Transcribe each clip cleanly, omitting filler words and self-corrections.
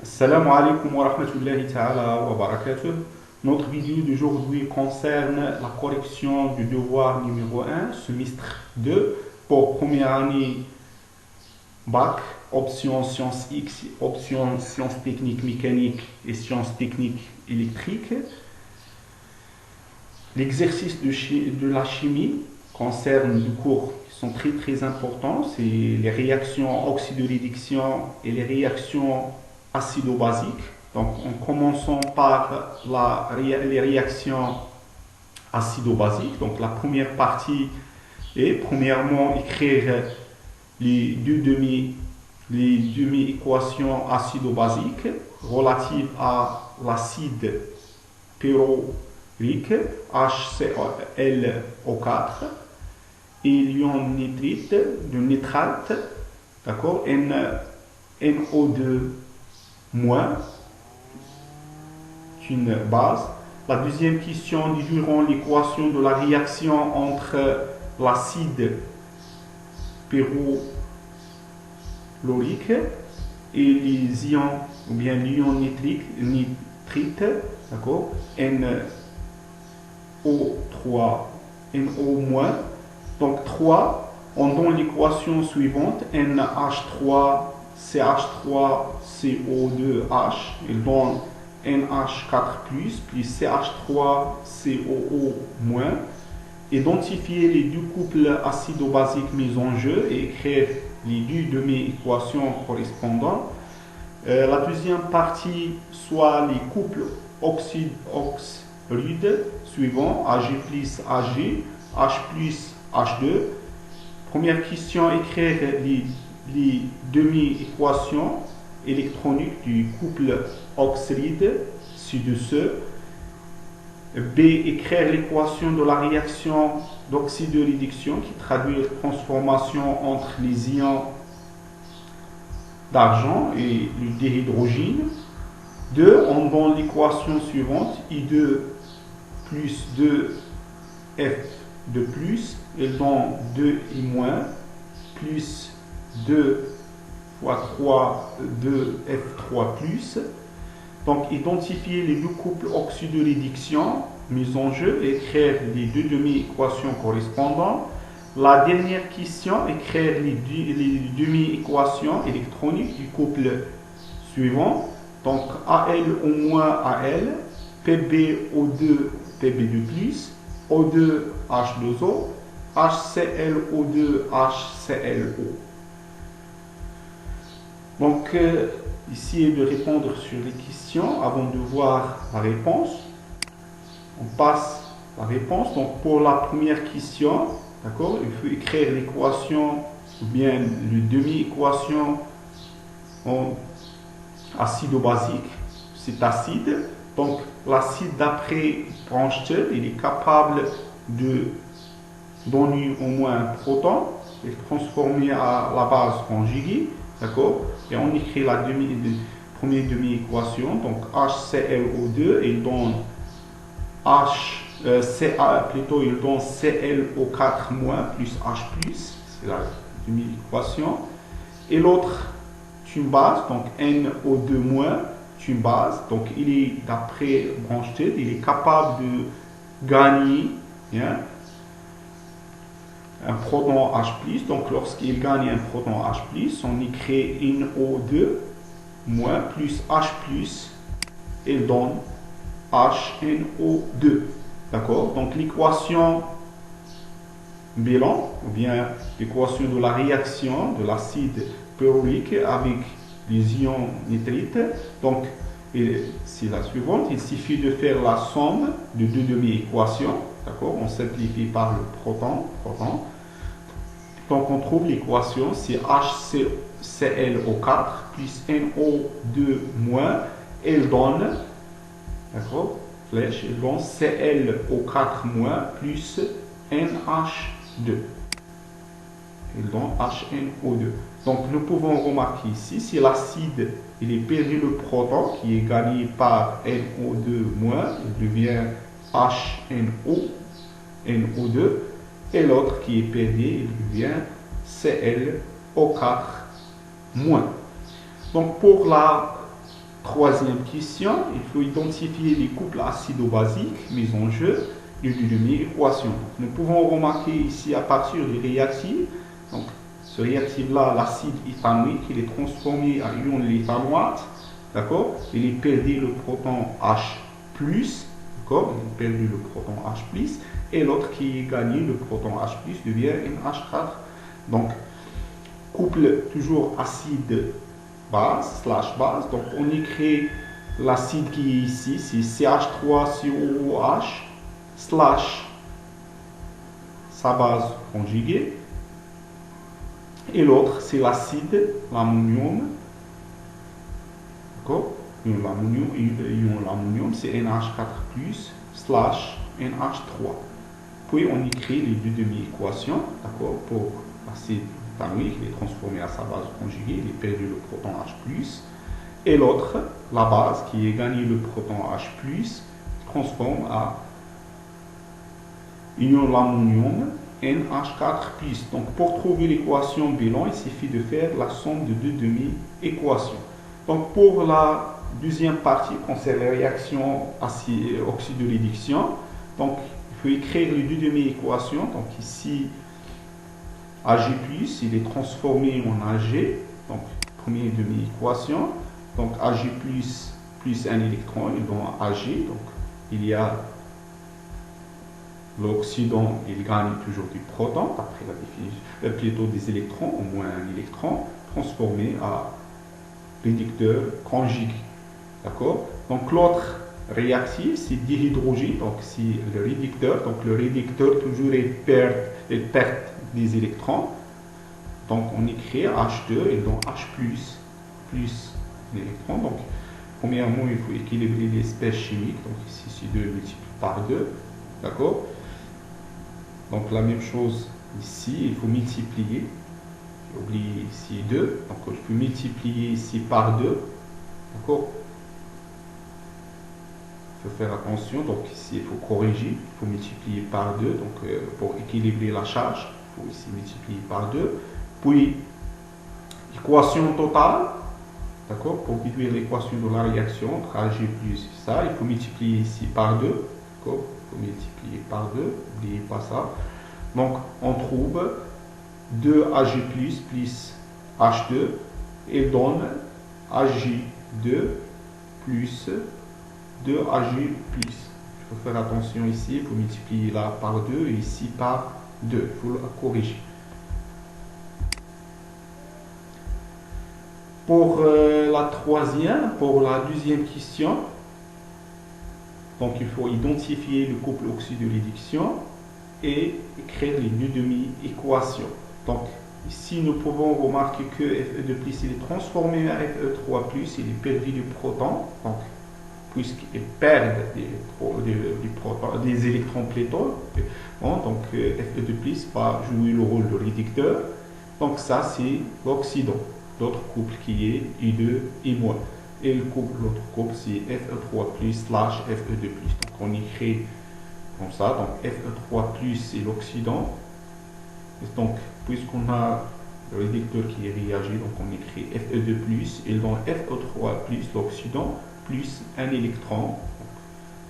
Salam alaikum wa rahmatullahi ta'ala wa barakatuh. Notre vidéo d'aujourd'hui concerne la correction du devoir numéro 1, semestre 2, pour première année bac, option sciences X, option sciences techniques mécaniques et sciences techniques électriques. L'exercice de la chimie concerne des cours qui sont très importants, c'est les réactions oxydoréduction et les réactions acido-basiques. Donc en commençant par les réactions acido-basiques. Donc la première partie est premièrement écrire les demi-équations acido-basiques relatives à l'acide pyrrolique HClO4 et l'ion nitrite de nitrate, d'accord, NO2- une base. La deuxième question, durant l'équation de la réaction entre l'acide pyrrolorique et les ions, ou bien l'ion nitrite, d'accord, NO3, donc 3, on donne l'équation suivante, NH3CH3CO2H, il donne NH4+, plus CH3COO-. Identifier les deux couples acido-basiques mis en jeu et écrire les deux demi-équations correspondantes. La deuxième partie, soit les couples oxyde suivants, Ag plus Ag, H plus H2. Première question, écrire les demi-équations électroniques du couple oxyde ci-dessous. B, écrire l'équation de la réaction d'oxydoréduction qui traduit la transformation entre les ions d'argent et le dihydrogène. 2, on donne l'équation suivante, I2 plus 2F2 plus, il donne 2I- plus 2 fois 3, 2F3 plus. Donc, identifier les deux couples oxydoréduction mis en jeu et écrire les deux demi-équations correspondantes. La dernière question, écrire les demi-équations électroniques du couple suivant. Donc, AlO- Al, PbO2, Pb2+, O2H2O, HClO2, HClO. Donc, essayez de répondre sur les questions avant de voir la réponse. On passe la réponse. Donc, pour la première question, d'accord, il faut écrire l'équation ou bien le demi-équation en acido-basique. C'est acide. Donc, l'acide d'après Bronsted, il est capable de donner au moins un proton et transformer à la base en J, d'accord. Et on écrit la première demi-équation, donc HClO2, il donne il donne ClO4- plus H+, c'est la demi-équation. Et l'autre, c'est une base, donc NO2-, c'est une base, donc il est, d'après Bronsted, il est capable de gagner un proton H+, donc lorsqu'il gagne un proton H+, on écrit NO2- plus H+, il donne HNO2, d'accord. Donc l'équation bilan, ou bien l'équation de la réaction de l'acide pyrrolique avec les ions nitrites, donc c'est la suivante, il suffit de faire la somme de deux demi-équations, d'accord, on simplifie par le proton. Donc on trouve l'équation, c'est HClO4 plus NO2-, elle donne, d'accord, flèche, elle donne ClO4- plus NH2. Elle donne HNO2. Donc nous pouvons remarquer ici, si l'acide il est perdu le proton qui est gagné par NO2-, il devient HNO2, et l'autre qui est perdu, il devient ClO4-. Donc pour la troisième question, il faut identifier les couples acido-basiques mis en jeu de demi-équation. Nous pouvons remarquer ici à partir du réactif, donc ce réactif-là, l'acide éthanoïque, il est transformé en ion l'éthanoate, d'accord? Il est perdu le proton H+, d'accord? Il est perdu le proton H+, et l'autre qui est gagné, le proton H+, devient NH4. Donc, couple toujours acide-base, /base, donc on écrit l'acide qui est ici, c'est CH3COOH, slash sa base conjuguée, et l'autre c'est l'acide, l'ammonium, d'accord? L'ammonium c'est NH4+, slash NH3. Puis on écrit les deux demi-équations, d'accord? Pour l'acide éthanoïque, il est transformé à sa base conjuguée, il est perdu le proton H+, et l'autre, la base qui est gagné le proton H+, transforme à ion l'ammonium NH4+. Donc pour trouver l'équation bilan, il suffit de faire la somme de deux demi-équations. Donc pour la deuxième partie concernant la réaction oxydoréduction, donc il faut écrire les deux demi-équations. Donc ici Ag+, il est transformé en Ag. Donc première demi-équation. Donc Ag+, plus un électron, il donne Ag. Donc il y a l'oxydant, il gagne toujours du proton, après la définition, plutôt des électrons, au moins un électron, transformé à réducteur conjugué. D'accord? Donc l'autre réactif, c'est dihydrogène, donc c'est le réducteur. Donc le réducteur toujours est perte des électrons. Donc on écrit H2 et donc H plus l'électron. Donc premièrement, il faut équilibrer l'espèce chimique. Donc ici c'est 2 multiplié par 2. D'accord? Donc la même chose ici, il faut multiplier. J'ai oublié ici 2. Donc il faut multiplier ici par 2. D'accord? Il faut faire attention. Donc ici il faut corriger. Il faut multiplier par 2. Donc pour équilibrer la charge, il faut ici multiplier par 2. Puis équation totale. D'accord? Pour déduire l'équation de la réaction entre Ag plus ça, il faut multiplier ici par 2. D'accord? Il faut multiplier par 2, n'oubliez pas ça. Donc on trouve 2Ag plus H2 et donne Ag2 plus 2Ag plus. Il faut faire attention ici, il faut multiplier là par 2 et ici par 2. Il faut le corriger. Pour la deuxième question, donc il faut identifier le couple oxydoréduction et écrire les deux demi-équations. Donc ici nous pouvons remarquer que Fe2+, il est transformé en Fe3+, il est perdu du proton, donc puisqu'il perd des électrons plutôt, bon, donc Fe2+ va jouer le rôle de réducteur. Donc ça c'est l'oxydant. L'autre couple qui est I2, I-. Et l'autre couple c'est Fe3+, slash Fe2+. Donc on écrit comme ça, donc Fe3+, c'est l'oxydant. Donc puisqu'on a le réducteur qui est réagi, donc on écrit Fe2+, et dans Fe3+, l'oxydant, plus un électron, donc,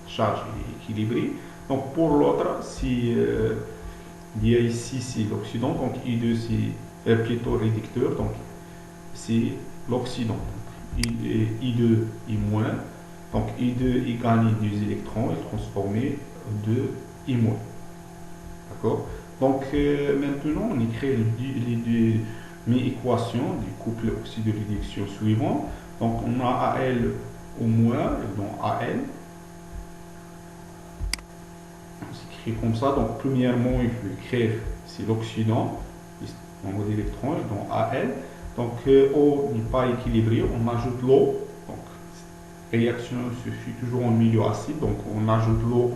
charge équilibrée. Donc pour l'autre, si il y a ici c'est l'oxydant, donc I2 c'est plutôt réducteur, donc c'est l'oxydant. I2 I-, donc I2 il gagne des électrons et transformé de I-. D'accord? Donc maintenant on écrit les deux équations du couple oxydoréduction suivant. Donc on a Al au moins, donc Al. On s'écrit comme ça. Donc premièrement il faut écrire c'est l'oxydant, nombre d'électrons, donc Al. Donc eau n'est pas équilibré, on ajoute l'eau. Donc réaction se fait toujours en milieu acide, donc on ajoute l'eau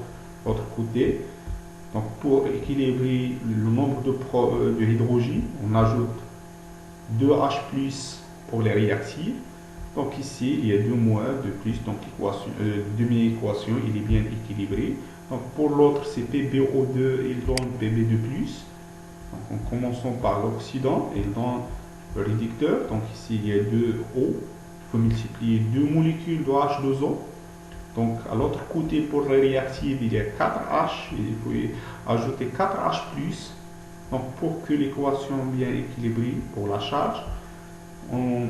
de l'autre côté. Donc pour équilibrer le nombre de hydrogène, on ajoute 2H+ pour les réactifs. Donc ici il y a 2- de plus, donc demi-équation il est bien équilibré. Donc pour l'autre c'est PbO2, il donne Pb2+. Donc en commençant par l'oxydant, il donne le réducteur. Donc ici il y a 2O faut multiplier 2 molécules de H2O. Donc, à l'autre côté, pour la réactive, il y a 4H. Il faut ajouter 4H+. Donc, pour que l'équation soit bien équilibrée pour la charge, on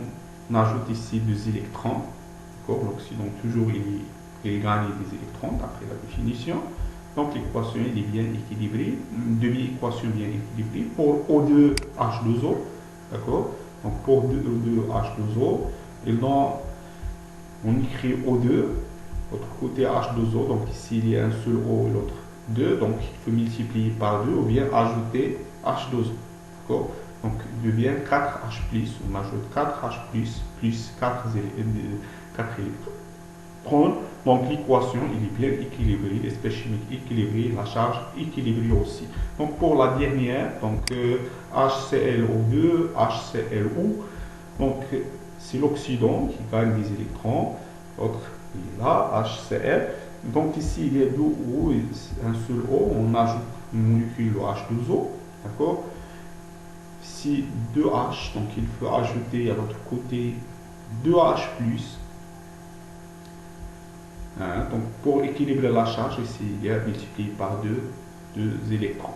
ajoute ici 2 électrons. L'oxydant, toujours, il gagne des électrons, d'après la définition. Donc, l'équation est bien équilibrée. Une demi-équation bien équilibrée pour O2H2O. D'accord? Donc, pour O2H2O, on écrit O2. L'autre côté H2O, donc ici il y a un seul O et l'autre 2, donc il faut multiplier par 2 ou bien ajouter H2O. D'accord? Donc il devient 4H+, on ajoute 4H+, plus 4 électrons. Donc l'équation il est bien équilibrée, l'espèce chimique équilibrée, la charge équilibrée aussi. Donc pour la dernière, donc HClO2, HClO, donc c'est l'oxydant qui gagne des électrons, l'autre il est là, HCl. Donc ici il y a 2 O et un seul O, on ajoute une molécule H2O, d'accord? Ici 2H, donc il faut ajouter à l'autre côté 2H+. Hein, donc pour équilibrer la charge, ici il y a multiplié par 2 électrons.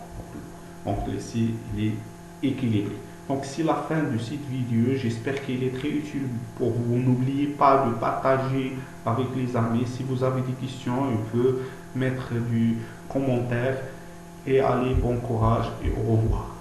Donc ici il est équilibré. Donc c'est la fin de cette vidéo, j'espère qu'elle est très utile pour vous. N'oubliez pas de partager avec les amis. Si vous avez des questions, vous pouvez mettre du commentaire et allez, bon courage et au revoir.